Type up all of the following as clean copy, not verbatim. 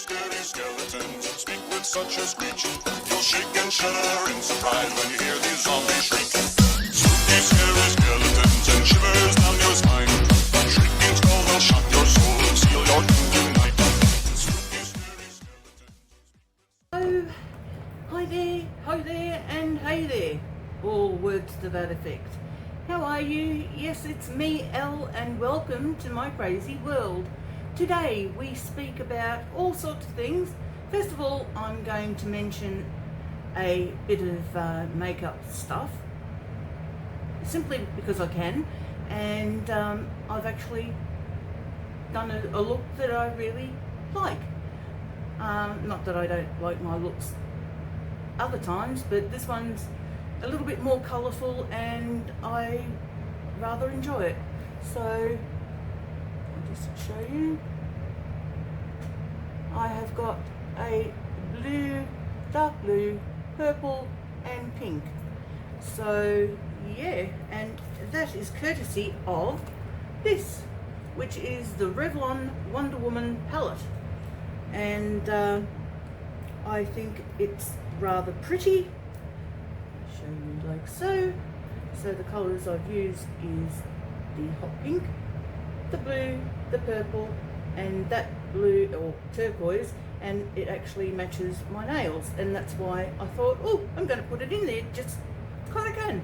scary skeletons speak with such a screech. You'll shake and shudder in surprise when you hear these zombies shriek. Spooky, scary skeletons and shivers down your spine. Shrieking skulls will shock your soul and seal your doom tonight. Spooky, scary skeletons. Oh, hi there, ho there, and hey there. All words to that effect. How are you? Yes, it's me, Elle, and welcome to my crazy world. Today we speak about all sorts of things. First of all, I'm going to mention a bit of makeup stuff, simply because I can, and I've actually done a look that I really like. Not that I don't like my looks other times, but this one's a little bit more colourful and I rather enjoy it. So I'll just show you. I have got a blue, dark blue, purple and pink. So yeah, and that is courtesy of this, which is the Revlon Wonder Woman Palette. And I think it's rather pretty. Show you like so. So the colours I've used is the hot pink, the blue, the purple, and that blue or turquoise, and it actually matches my nails, and that's why I thought, oh, I'm going to put it in there just because I can.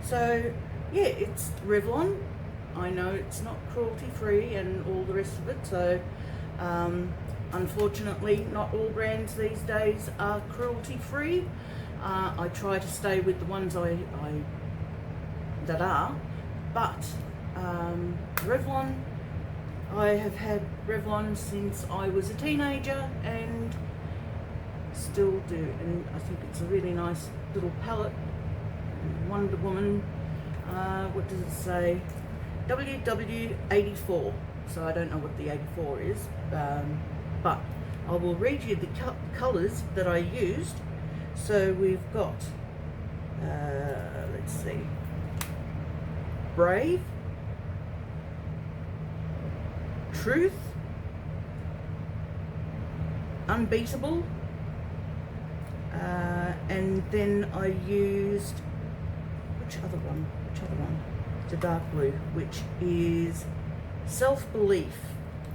So yeah, it's Revlon. I know it's not cruelty free and all the rest of it, so unfortunately not all brands these days are cruelty free. I try to stay with the ones that are, but Revlon, I have had Revlon since I was a teenager and still do, and I think it's a really nice little palette. Wonder Woman, what does it say? WW84, so I don't know what the 84 is, but I will read you the colours that I used. So we've got, let's see, Brave, Truth, Unbeatable, and then I used, which other one? The dark blue, which is Self-Belief.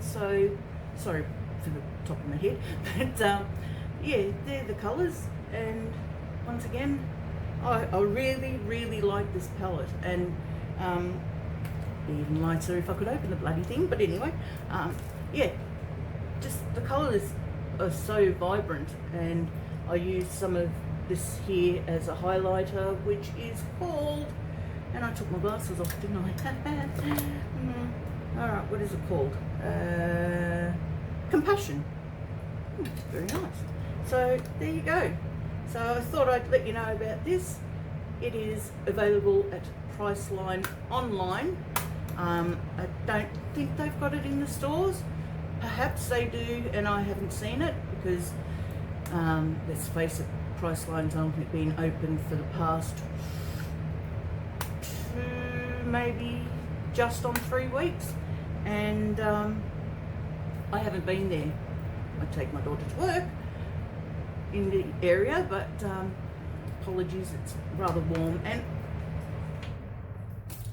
So, sorry for the top of my head, but yeah, they're the colours. And once again, I really like this palette, and even lighter if I could open the bloody thing, but anyway, yeah, just the colours are so vibrant, and I used some of this here as a highlighter, which is called, and I took my glasses off, didn't I? Alright, what is it called? Compassion. Very nice. So there you go. So I thought I'd let you know about this. It is available at Priceline online. I don't think they've got it in the stores. Perhaps they do and I haven't seen it, because let's face it, Priceline's only been open for the past maybe just on 3 weeks, and I haven't been there. I take my daughter to work in the area, but apologies, it's rather warm, and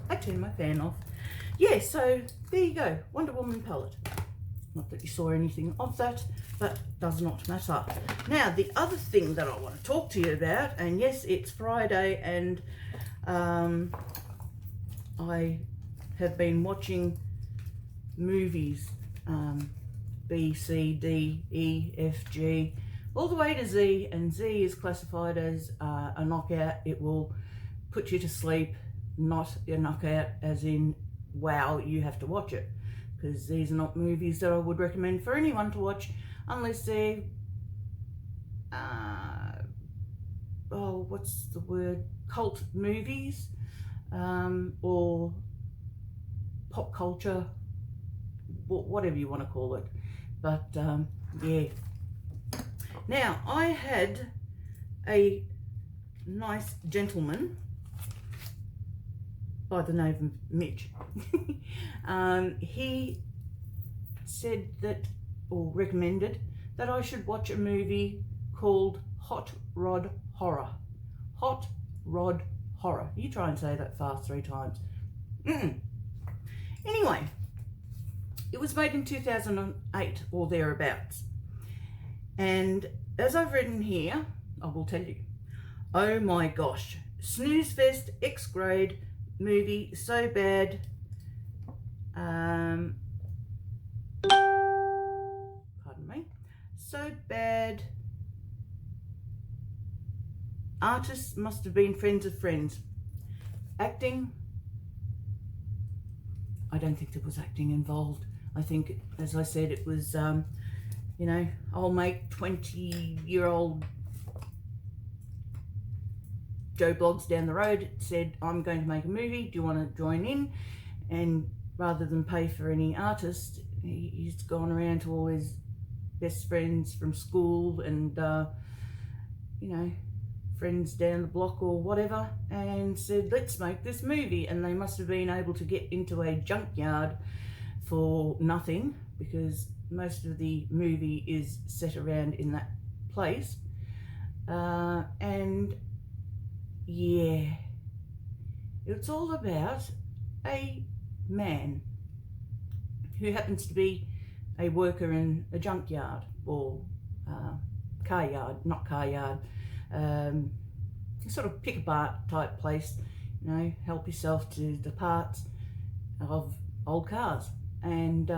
I turned my fan off. Yeah, so there you go, Wonder Woman palette. Not that you saw anything of that, but does not matter. Now, the other thing that I want to talk to you about, and yes, it's Friday, and I have been watching movies, B, C, D, E, F, G, all the way to Z, and Z is classified as a knockout. It will put you to sleep, not a knockout as in, wow, you have to watch it, because these are not movies that I would recommend for anyone to watch unless they're, oh, what's the word, cult movies, or pop culture, whatever you want to call it. But yeah. Now, I had a nice gentleman by the name of Mitch. He said that, or recommended, that I should watch a movie called Hot Rod Horror. Hot Rod Horror. You try and say that fast 3 times. Anyway, it was made in 2008 or thereabouts. And as I've written here, I will tell you, oh my gosh, snooze fest, X grade movie, so bad. Pardon me. So bad. Artists must have been friends of friends. Acting, I don't think there was acting involved. I think, as I said, it was, you know, I'll make 20-year-old Joe Bloggs down the road said, I'm going to make a movie, do you want to join in? And rather than pay for any artist, he's gone around to all his best friends from school and, you know, friends down the block or whatever, and said, let's make this movie. And they must have been able to get into a junkyard for nothing, because most of the movie is set around in that place. And yeah, it's all about a man who happens to be a worker in a junkyard or car yard, not car yard, sort of pick apart type place, you know, help yourself to the parts of old cars. And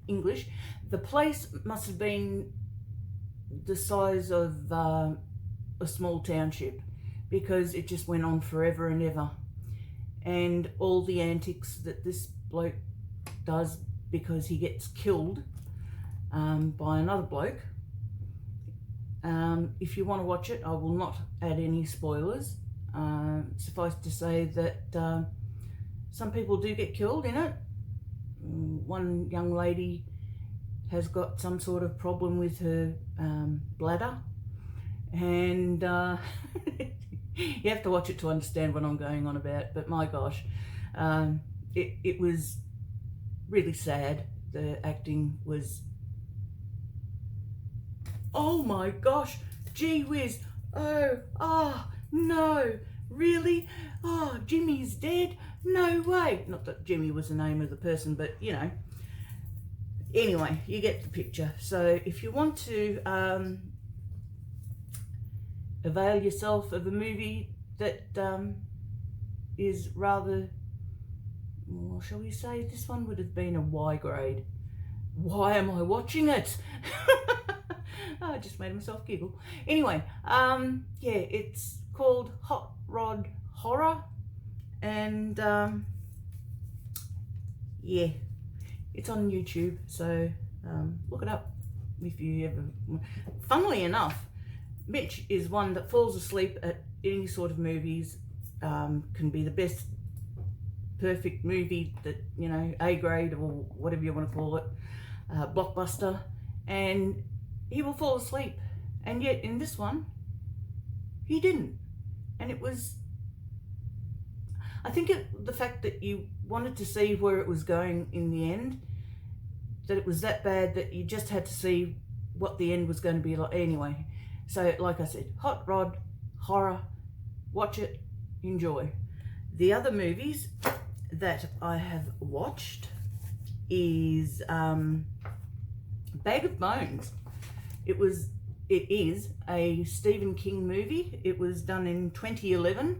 English, the place must have been the size of a small township, because it just went on forever and ever. And all the antics that this bloke does, because he gets killed by another bloke. If you want to watch it, I will not add any spoilers. Suffice to say that some people do get killed in it. One young lady has got some sort of problem with her bladder, and you have to watch it to understand what I'm going on about. But my gosh, it was really sad. The acting was, oh my gosh, gee whiz, no, really? Oh, Jimmy's dead? No way. Not that Jimmy was the name of the person, but you know. Anyway, you get the picture. So if you want to avail yourself of a movie that is rather, well, shall we say, this one would have been a Y grade. Why am I watching it? I just made myself giggle. Anyway, yeah, it's called Hot Rod Horror, and yeah, it's on YouTube, so look it up if you ever. Funnily enough, Mitch is one that falls asleep at any sort of movies. Can be the best perfect movie that, you know, A grade or whatever you want to call it, blockbuster, and he will fall asleep. And yet in this one, he didn't. And it was, I think the fact that you wanted to see where it was going in the end, that it was that bad that you just had to see what the end was going to be like anyway. So like I said, Hot Rod Horror, watch it, enjoy. The other movies that I have watched is Bag of Bones. It is a Stephen King movie. It was done in 2011,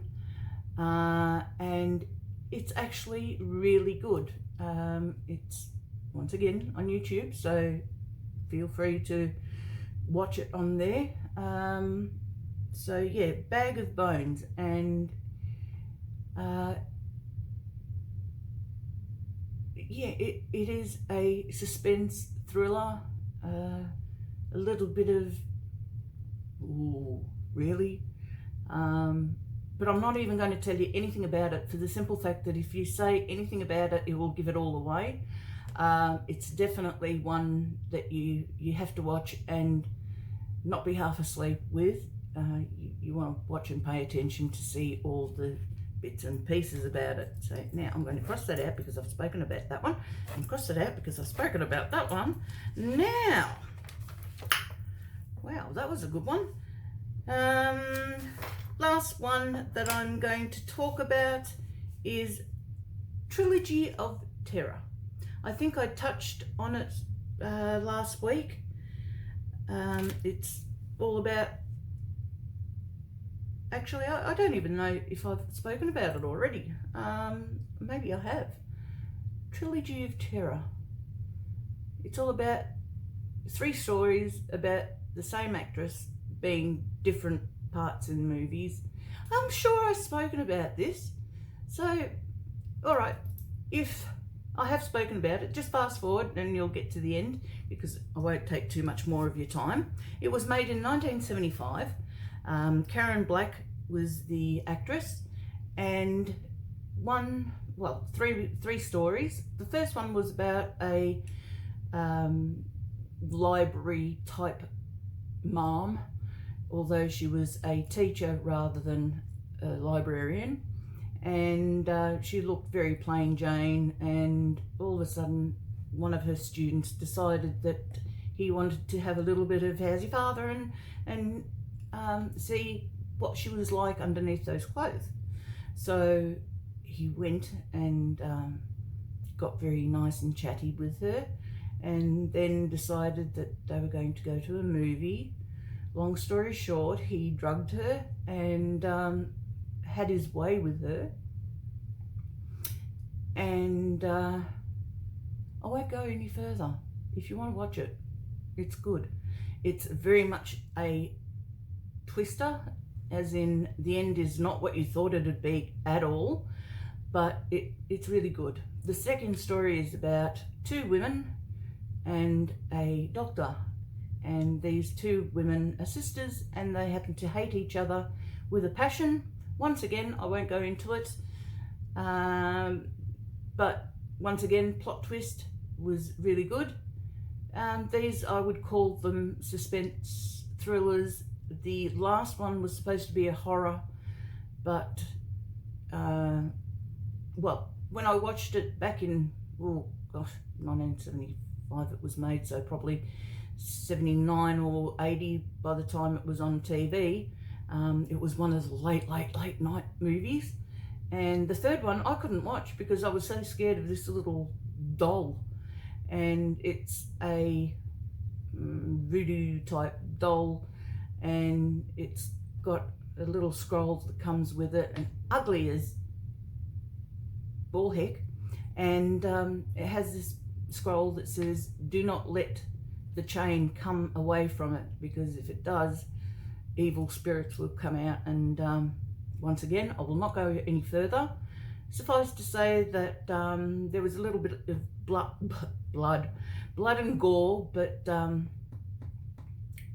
and it's actually really good. It's once again on YouTube, so feel free to watch it on there. So yeah, Bag of Bones, and yeah, it is a suspense thriller, a little bit of, ooh, really? But I'm not even going to tell you anything about it, for the simple fact that if you say anything about it, it will give it all away. It's definitely one that you have to watch and not be half asleep with. You want to watch and pay attention to see all the bits and pieces about it. So now I'm going to cross that out because I've spoken about that one, and cross it out because I've spoken about that one. Now, wow, that was a good one. Last one that I'm going to talk about is Trilogy of Terror. I think I touched on it last week. It's all about, actually I don't even know if I've spoken about it already. Maybe I have. Trilogy of Terror. It's all about 3 stories about the same actress being different parts in movies. I'm sure I've spoken about this. So, all right, if I have spoken about it, just fast forward and you'll get to the end because I won't take too much more of your time. It was made in 1975. Karen Black was the actress, and three stories. The first one was about a library type mom, although she was a teacher rather than a librarian, and she looked very plain Jane, and all of a sudden one of her students decided that he wanted to have a little bit of how's your father and see what she was like underneath those clothes. So he went and got very nice and chatty with her, and then decided that they were going to go to a movie. Long story short, he drugged her and had his way with her. And I won't go any further. If you want to watch it, it's good. It's very much a twister, as in the end is not what you thought it'd be at all, but it's really good. The second story is about 2 women and a doctor, and these 2 women are sisters, and they happen to hate each other with a passion. Once again, I won't go into it, but once again, plot twist was really good. These, I would call them suspense thrillers. The last one was supposed to be a horror, but well, when I watched it back in, oh gosh, 1975 it was made, so probably 79 or 80 by the time it was on TV. It was one of the late night movies. And the third one I couldn't watch because I was so scared of this little doll. And it's a voodoo type doll, and it's got a little scroll that comes with it, and ugly as ball heck. And it has this scroll that says, "Do not let the chain come away from it, because if it does, evil spirits will come out." And once again, I will not go any further. Suffice to say that there was a little bit of blood and gore, but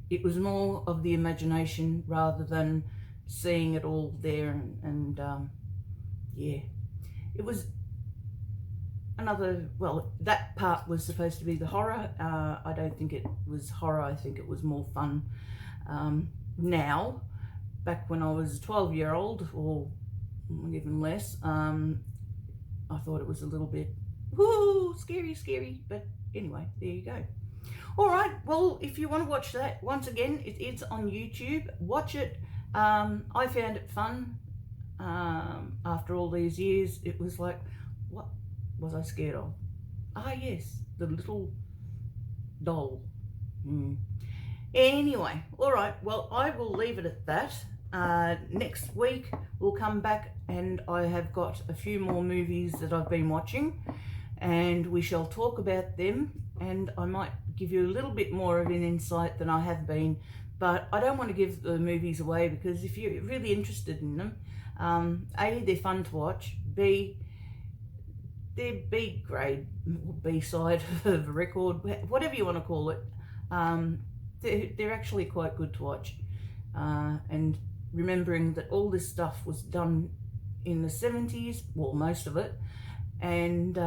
it was more of the imagination rather than seeing it all there. And yeah, it was another, well, that part was supposed to be the horror. I don't think it was horror. I think it was more fun. Now, back when I was a 12-year-old, or even less, I thought it was a little bit, whoo, scary, but anyway, there you go. All right, well, if you want to watch that, once again, it is on YouTube. Watch it. I found it fun. After all these years, it was like, what was I scared of? Ah, yes, the little doll. Anyway, all right, well, I will leave it at that. Next week we'll come back, and I have got a few more movies that I've been watching, and we shall talk about them, and I might give you a little bit more of an insight than I have been, but I don't want to give the movies away, because if you're really interested in them, A, they're fun to watch, B, they're B grade, B-side of a record, whatever you want to call it. They're actually quite good to watch, and remembering that all this stuff was done in the 70s, well, most of it, and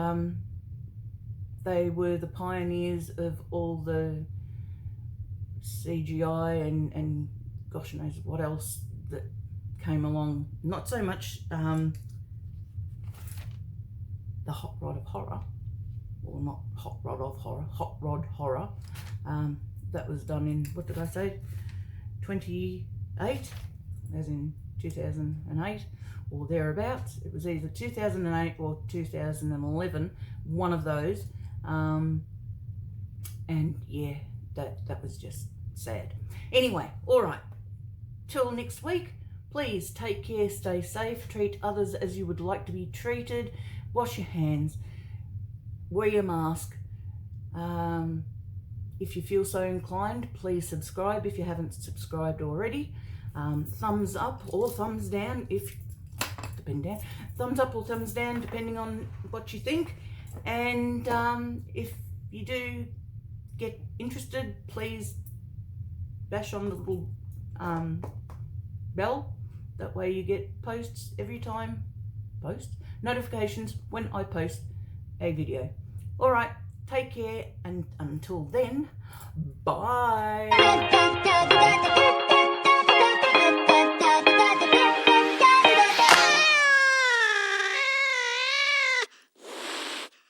they were the pioneers of all the CGI and gosh knows what else that came along. Not so much the Hot Rod of Horror, or not Hot Rod of Horror, Hot Rod Horror. That was done in, what did I say, 28, as in 2008 or thereabouts. It was either 2008 or 2011, one of those. And yeah, that was just sad. Anyway, all right, till next week, please take care, stay safe, treat others as you would like to be treated, wash your hands, wear your mask. If you feel so inclined, please subscribe if you haven't subscribed already. Thumbs up or thumbs down, thumbs up or thumbs down, depending on what you think. And if you do get interested, please bash on the little bell. That way you get posts every time, notifications when I post a video. All right, take care, and until then, bye.